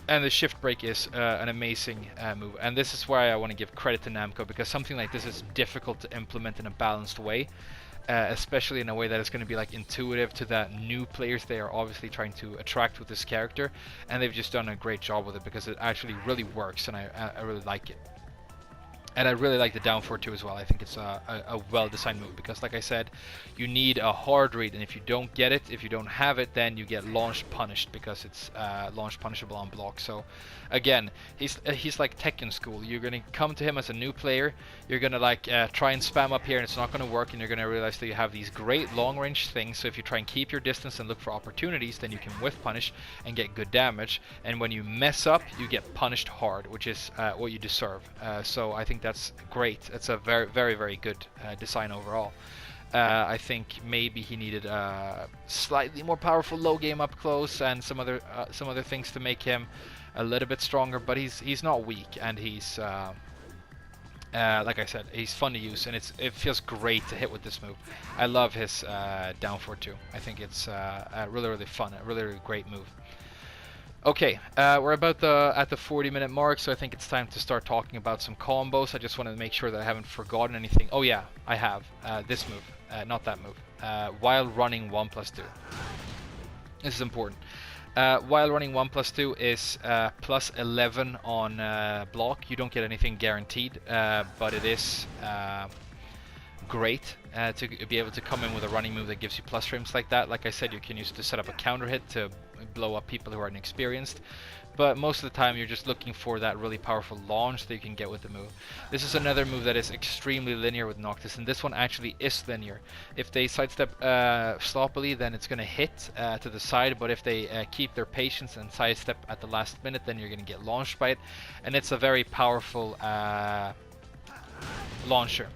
And the shift break is an amazing move, and this is why I want to give credit to Namco, because something like this is difficult to implement in a balanced way, especially in a way that is going to be like intuitive to the new players they are obviously trying to attract with this character, and they've just done a great job with it because it actually really works, and I really like it. And I really like the down 4-2 as well. I think it's a well-designed move because, like I said, you need a hard read, and if you don't get it, if you don't have it, then you get launch punished because it's launch punishable on block. So, again, he's like Tekken school. You're gonna come to him as a new player. You're gonna like try and spam up here, and it's not gonna work, and you're gonna realize that you have these great long-range things. So if you try and keep your distance and look for opportunities, then you can whiff punish and get good damage. And when you mess up, you get punished hard, which is what you deserve. So I think that's great. It's a very, very, very good design overall. I think maybe he needed a slightly more powerful low game up close and some other things to make him a little bit stronger. But he's not weak, and he's Like I said, he's fun to use, and it feels great to hit with this move. I love his down forward too. I think it's really fun, a really great move. Okay, we're about at the 40-minute mark, so I think it's time to start talking about some combos. I just want to make sure that I haven't forgotten anything. Oh yeah, I have. This move, not that move. While running 1+2. This is important. While running 1+2 is plus 11 on block. You don't get anything guaranteed, but it is great to be able to come in with a running move that gives you plus frames like that. Like I said, you can use it to set up a counter hit to blow up people who are inexperienced, but most of the time you're just looking for that really powerful launch that you can get with the move. This is another move that is extremely linear with Noctis, and this one actually is linear. If they sidestep sloppily, then it's going to hit to the side, but if they keep their patience and sidestep at the last minute, then you're going to get launched by it, and it's a very powerful launcher.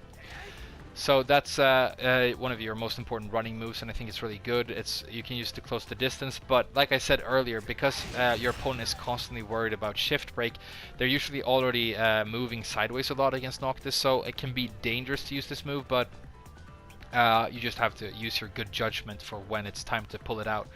So that's one of your most important running moves, and I think it's really good. You can use it to close the distance, but like I said earlier, because your opponent is constantly worried about shift break, they're usually already moving sideways a lot against Noctis, so it can be dangerous to use this move, but you just have to use your good judgment for when it's time to pull it out.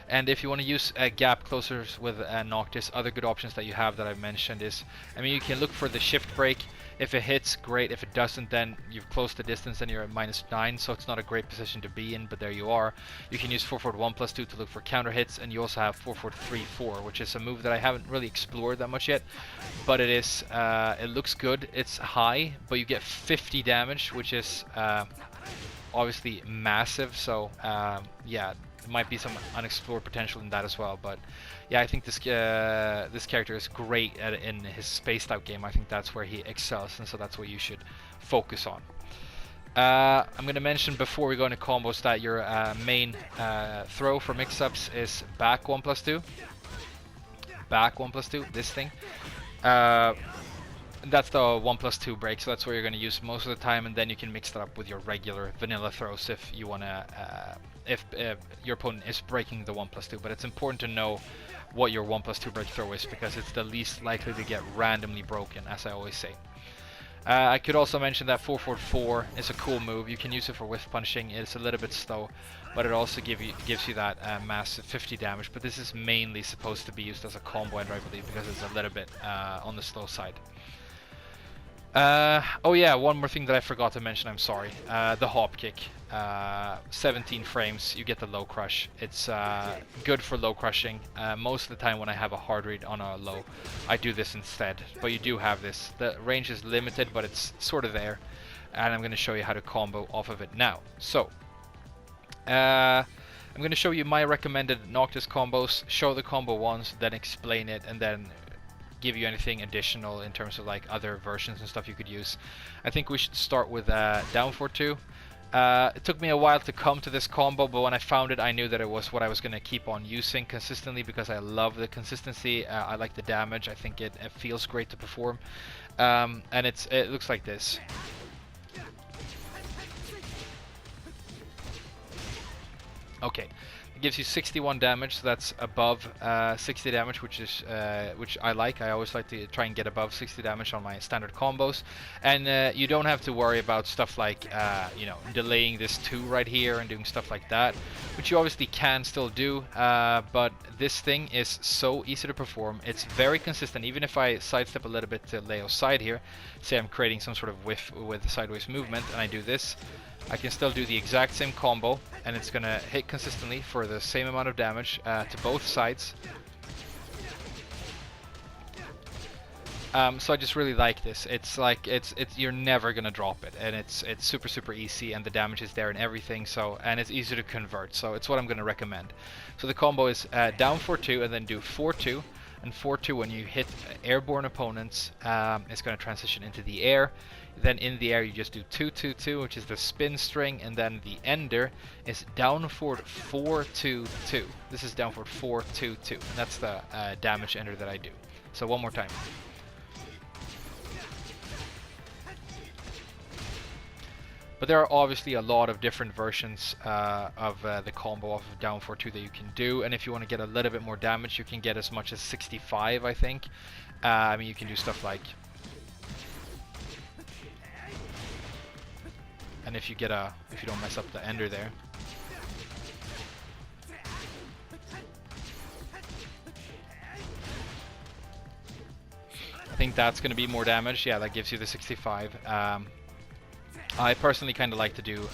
And if you want to use gap closers with Noctis, other good options that you have that I've mentioned is, I mean, you can look for the shift break. If it hits, great. If it doesn't, then you've closed the distance and you're at -9, so it's not a great position to be in, but there you are. You can use 4-forward 1+2 to look for counter hits, and you also have 4-forward 3-4, which is a move that I haven't really explored that much yet, but it is, it looks good. It's high, but you get 50 damage, which is obviously massive, so yeah, there might be some unexplored potential in that as well. But yeah, I think this character is great in his spaced out game. I think that's where he excels, and so that's what you should focus on. I'm going to mention before we go into combos that your main throw for mix-ups is back 1+2. Back 1+2, this thing. That's the 1+2 break, so that's where you're going to use most of the time, and then you can mix that up with your regular vanilla throws if you want to, if your opponent is breaking the 1+2. But it's important to know what your 1+2 break throw is, because it's the least likely to get randomly broken, as I always say. I could also mention that 4-forward 4 is a cool move. You can use it for whiff punching. It's a little bit slow, but it also gives you that massive 50 damage. But this is mainly supposed to be used as a combo ender, I believe, because it's a little bit on the slow side. Oh yeah, one more thing that I forgot to mention, I'm sorry. The Hob Kick. 17 frames, you get the low crush. It's good for low crushing. Most of the time when I have a hard read on a low, I do this instead. But you do have this. The range is limited, but it's sort of there. And I'm going to show you how to combo off of it now. So, I'm going to show you my recommended Noctis combos, show the combo once, then explain it, and then give you anything additional in terms of like other versions and stuff you could use. I think we should start with down forward 2. It took me a while to come to this combo, but when I found it, I knew that it was what I was going to keep on using consistently, because I love the consistency. I like the damage. I think it feels great to perform, and it looks like this. Okay. It gives you 61 damage, so that's above 60 damage, which I like. I always like to try and get above 60 damage on my standard combos. And you don't have to worry about stuff like, you know, delaying this 2 right here and doing stuff like that, which you obviously can still do. But this thing is so easy to perform. It's very consistent. Even if I sidestep a little bit to Leo's side here, say I'm creating some sort of whiff with sideways movement, and I do this, I can still do the exact same combo, and it's gonna hit consistently for the same amount of damage to both sides. So I just really like this. It's like you're never gonna drop it, and it's super easy, and the damage is there and everything. So, and it's easy to convert. So it's what I'm gonna recommend. So the combo is down 4-2 and then do 4-2. And 4-2, when you hit airborne opponents, it's going to transition into the air. Then in the air you just do 2-2-2, which is the spin string, and then the ender is down forward 4-2-2. This is down forward 4-2-2, and that's the damage ender that I do. So one more time. But there are obviously a lot of different versions of the combo of down 4-2 that you can do, and if you want to get a little bit more damage, you can get as much as 65, I think. I mean, you can do stuff like and if you don't mess up the ender there. I think that's going to be more damage. Yeah, that gives you the 65. I personally kind of like to do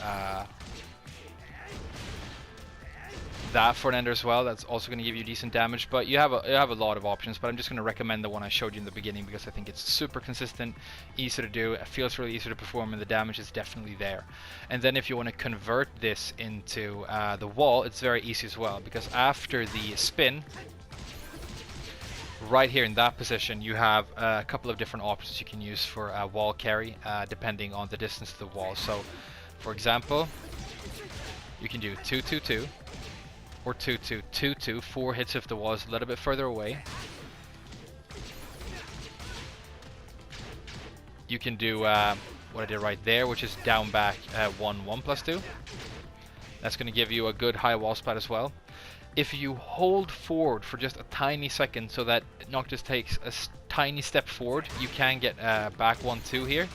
that for an ender as well. That's also going to give you decent damage, but you have a lot of options, but I'm just going to recommend the one I showed you in the beginning because I think it's super consistent, easy to do, it feels really easy to perform, and the damage is definitely there. And then if you want to convert this into the wall, it's very easy as well, because after the spin, right here in that position, you have a couple of different options you can use for wall carry, depending on the distance to the wall. So, for example, you can do 2-2-2 or 2-2-2-2, 4 hits if the wall is a little bit further away. You can do what I did right there, which is down back 1-1+2. That's going to give you a good high wall spot as well. If you hold forward for just a tiny second so that Noctis takes a tiny step forward, you can get back 1-2 here.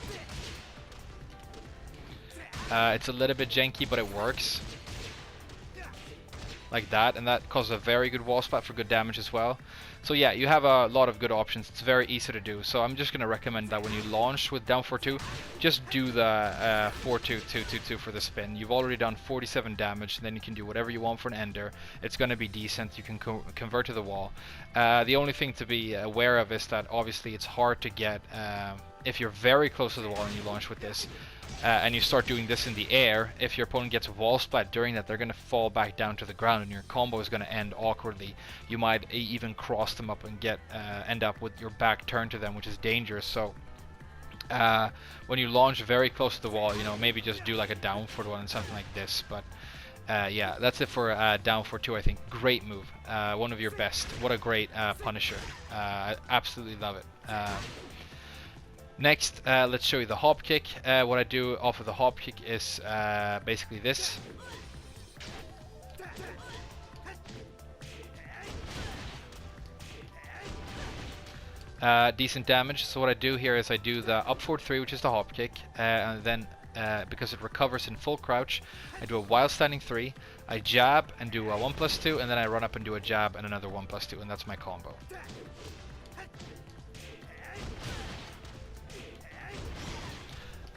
It's a little bit janky, but it works. Like that, and that causes a very good wall spot for good damage as well. So yeah, you have a lot of good options. It's very easy to do. So I'm just going to recommend that when you launch with down 4-2, just do the 4-2-2-2-2 for the spin. You've already done 47 damage, and then you can do whatever you want for an ender. It's going to be decent. You can convert to the wall. The only thing to be aware of is that obviously it's hard to get if you're very close to the wall and you launch with this. And you start doing this in the air, if your opponent gets a wall splat during that, they're going to fall back down to the ground and your combo is going to end awkwardly. You might even cross them up and end up with your back turned to them, which is dangerous. So when you launch very close to the wall, you know, maybe just do like a down forward one and something like this. But yeah, that's it for down 4-2. I think great move, one of your best. What a great Punisher. I absolutely love it. Next, let's show you the Hob Kick. What I do off of the Hob Kick is basically this. Decent damage. So what I do here is I do the up forward 3, which is the Hob Kick, and then because it recovers in full crouch, I do a while standing 3, I jab and do a 1+2, and then I run up and do a jab and another 1+2, and that's my combo.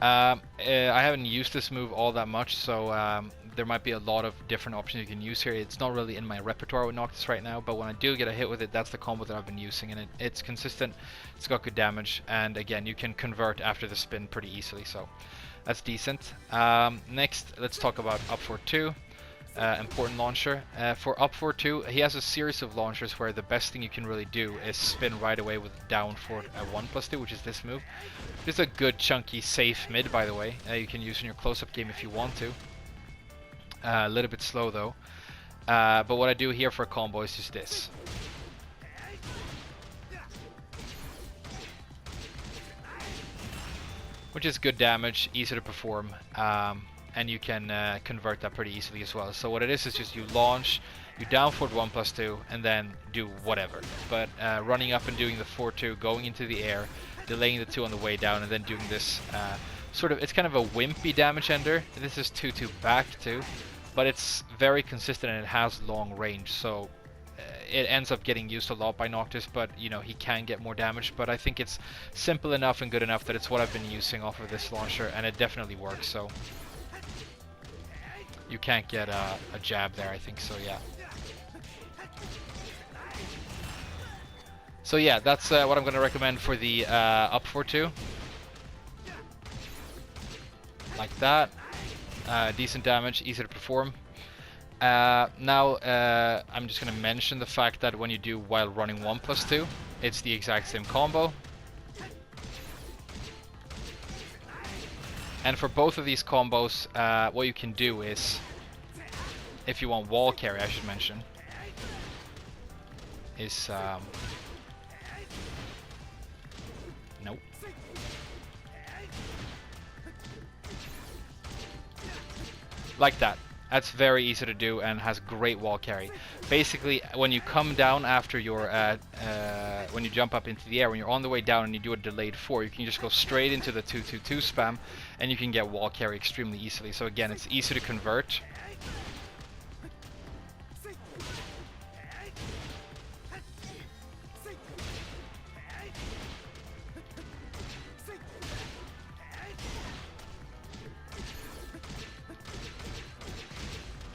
I haven't used this move all that much, so there might be a lot of different options you can use here. It's not really in my repertoire with Noctis right now, but when I do get a hit with it, that's the combo that I've been using, and it's consistent, it's got good damage, and again, you can convert after the spin pretty easily, so that's decent. Next, let's talk about up 4-2. Important launcher. For up 4-2, he has a series of launchers where the best thing you can really do is spin right away with down forward 1+2, which is this move. This is a good chunky safe mid, by the way. You can use in your close-up game if you want to. A little bit slow though. But what I do here for a combo is just this. Which is good damage, easy to perform. And you can convert that pretty easily as well. So what it is just you launch, you down forward 1+2, and then do whatever. But running up and doing the 4-2, going into the air, delaying the 2 on the way down, and then doing this sort of, it's kind of a wimpy damage ender. This is 2-2 back too, but it's very consistent and it has long range. So it ends up getting used a lot by Noctis, but you know, he can get more damage. But I think it's simple enough and good enough that it's what I've been using off of this launcher, and it definitely works. So you can't get a jab there, I think, so yeah. So yeah, that's what I'm going to recommend for the up 4-2. Like that. Decent damage, easy to perform. Now, I'm just going to mention the fact that when you do while running 1+2, it's the exact same combo. And for both of these combos, what you can do is, if you want wall carry, I should mention, is nope. Like that. That's very easy to do and has great wall carry. Basically, when you come down after your, when you jump up into the air, when you're on the way down and you do a delayed 4, you can just go straight into the 2-2-2 spam, and you can get wall carry extremely easily. So again, it's easy to convert.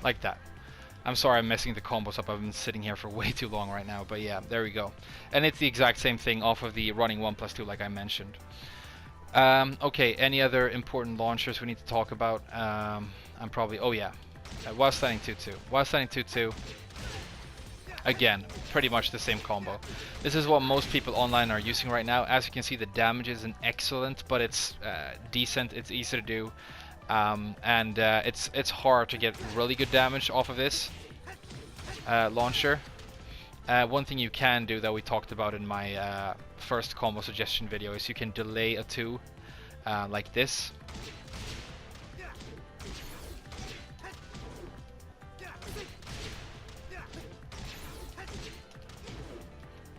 Like that. I'm sorry I'm messing the combos up. I've been sitting here for way too long right now, but yeah, there we go. And it's the exact same thing off of the running 1+2 like I mentioned. Okay, any other important launchers we need to talk about? I'm probably, oh yeah, while standing 2-2. While standing 2-2, again, pretty much the same combo. This is what most people online are using right now. As you can see, the damage isn't excellent, but it's decent, it's easy to do. And it's hard to get really good damage off of this launcher. One thing you can do that we talked about in my first combo suggestion video is you can delay a 2 like this.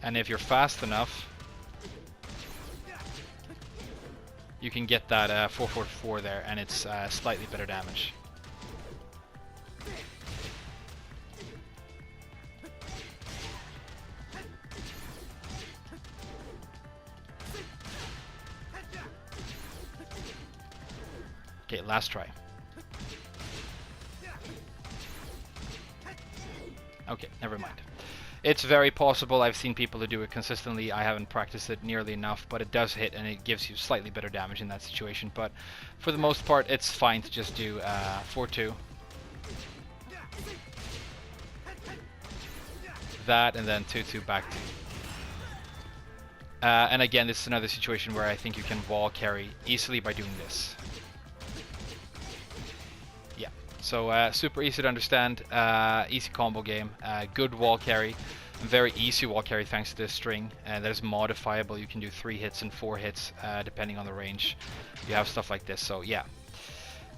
And if you're fast enough, you can get that 4-4-4 there, and it's slightly better damage. Okay, last try. Okay, never mind. It's very possible. I've seen people who do it consistently. I haven't practiced it nearly enough, but it does hit and it gives you slightly better damage in that situation. But for the most part, it's fine to just do 4-2. That and then 2-2 back 2. And again, this is another situation where I think you can wall carry easily by doing this. Yeah, so super easy to understand, easy combo game, good wall carry. Very easy wall carry thanks to this string, and that is modifiable. You can do 3 hits and 4 hits depending on the range. You have stuff like this, so yeah.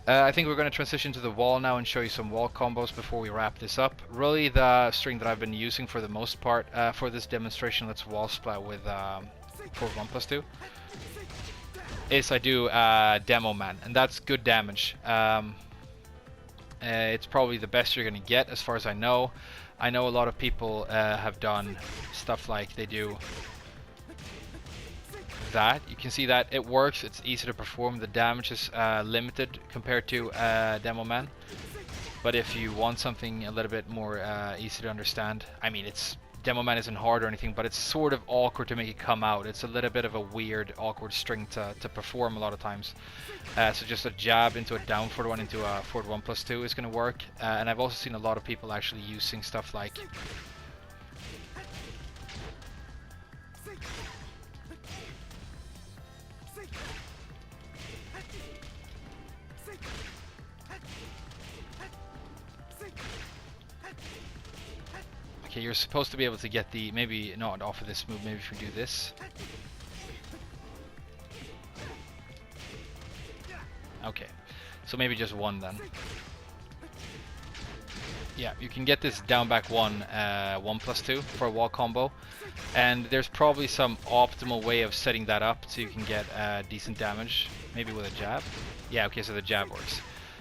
I think we're going to transition to the wall now and show you some wall combos before we wrap this up. Really the string that I've been using for the most part for this demonstration, let's wall splat with for 1+2, is I do Demo Man, and that's good damage. It's probably the best you're going to get as far as I know. I know a lot of people have done stuff like they do that. You can see that it works, it's easy to perform, the damage is limited compared to Demo Man. But if you want something a little bit more easy to understand, I mean, it's Demo Man isn't hard or anything, but it's sort of awkward to make it come out. It's a little bit of a weird, awkward string to perform a lot of times. So just a jab into a down forward 1 into a forward 1+2 is going to work. And I've also seen a lot of people actually using stuff like okay, you're supposed to be able to get the, maybe not off of this move, maybe if we do this. Okay, so maybe just 1 then. Yeah, you can get this down back 1, 1+2 for a wall combo. And there's probably some optimal way of setting that up so you can get decent damage. Maybe with a jab. Yeah, okay, so the jab works.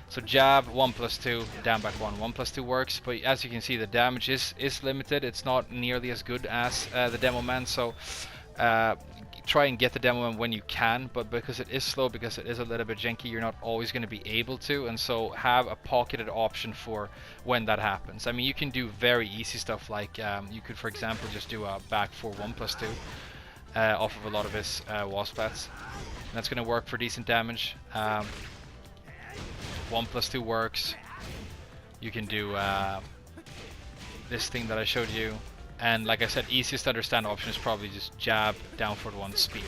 So jab, 1+2, down back 1, 1+2 works, but as you can see the damage is limited. It's not nearly as good as the Demo Man, so try and get the Demo Man when you can, but because it is slow, because it is a little bit janky, you're not always going to be able to, and so have a pocketed option for when that happens. I mean, you can do very easy stuff like you could, for example, just do a back 4 1+2 off of a lot of his wall splats. And that's going to work for decent damage. 1+2 works. You can do this thing that I showed you, and like I said, easiest to understand option is probably just jab, down forward 1, spear.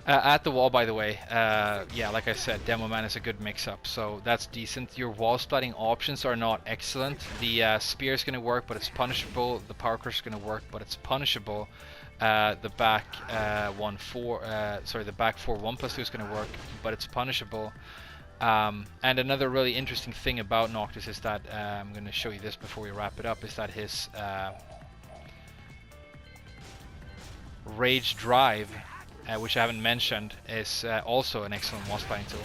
At the wall, by the way, yeah, like I said, Demo Man is a good mix-up, so that's decent. Your wall splatting options are not excellent. The spear is going to work, but it's punishable. The power crush is going to work, but it's punishable. The back the back 4 1+2 is going to work, but it's punishable. And another really interesting thing about Noctis is that, I'm going to show you this before we wrap it up, is that his Rage Drive, which I haven't mentioned, is also an excellent wall spotting tool.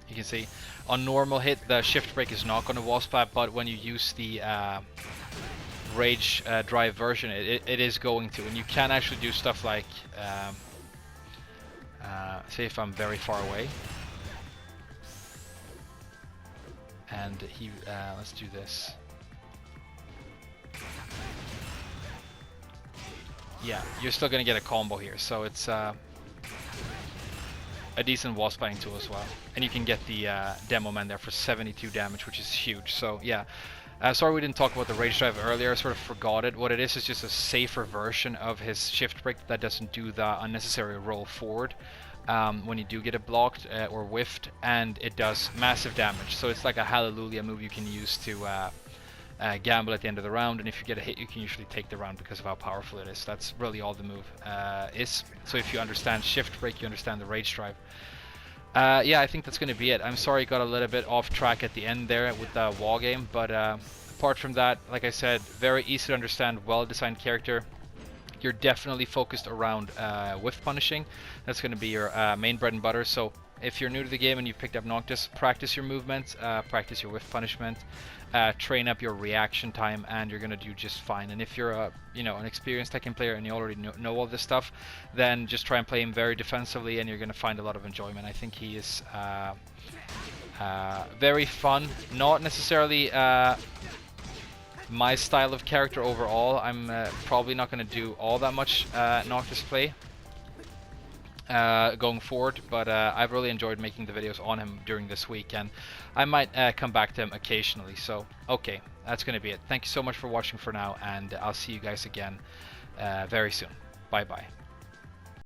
You can see on normal hit the shift break is not going to wall spot, but when you use the Rage Drive version, it is going to, and you can actually do stuff like say if I'm very far away, and he let's do this. Yeah, you're still gonna get a combo here, so it's a decent wall spotting tool as well. And you can get the demo man there for 72 damage, which is huge. So yeah, sorry we didn't talk about the Rage Drive earlier, I sort of forgot it. What it is just a safer version of his shift break that doesn't do the unnecessary roll forward when you do get it blocked or whiffed, and it does massive damage. So it's like a hallelujah move you can use to gamble at the end of the round, and if you get a hit you can usually take the round because of how powerful it is. That's really all the move is. So if you understand shift break, you understand the Rage Drive. Yeah, I think that's going to be it. I'm sorry it got a little bit off track at the end there with the wall game, but apart from that, like I said, very easy to understand, well designed character. You're definitely focused around whiff punishing. That's going to be your main bread and butter. So if you're new to the game and you've picked up Noctis, practice your movements, practice your whiff punishment, train up your reaction time, and you're gonna do just fine. And if you're a an experienced Tekken player and you already know all this stuff, then just try and play him very defensively, and you're gonna find a lot of enjoyment. I think he is very fun. Not necessarily my style of character overall. I'm probably not gonna do all that much Noctis play going forward, but I've really enjoyed making the videos on him during this week, and I might come back to him occasionally. So okay, that's gonna be it. Thank you so much for watching for now, and I'll see you guys again very soon. Bye bye.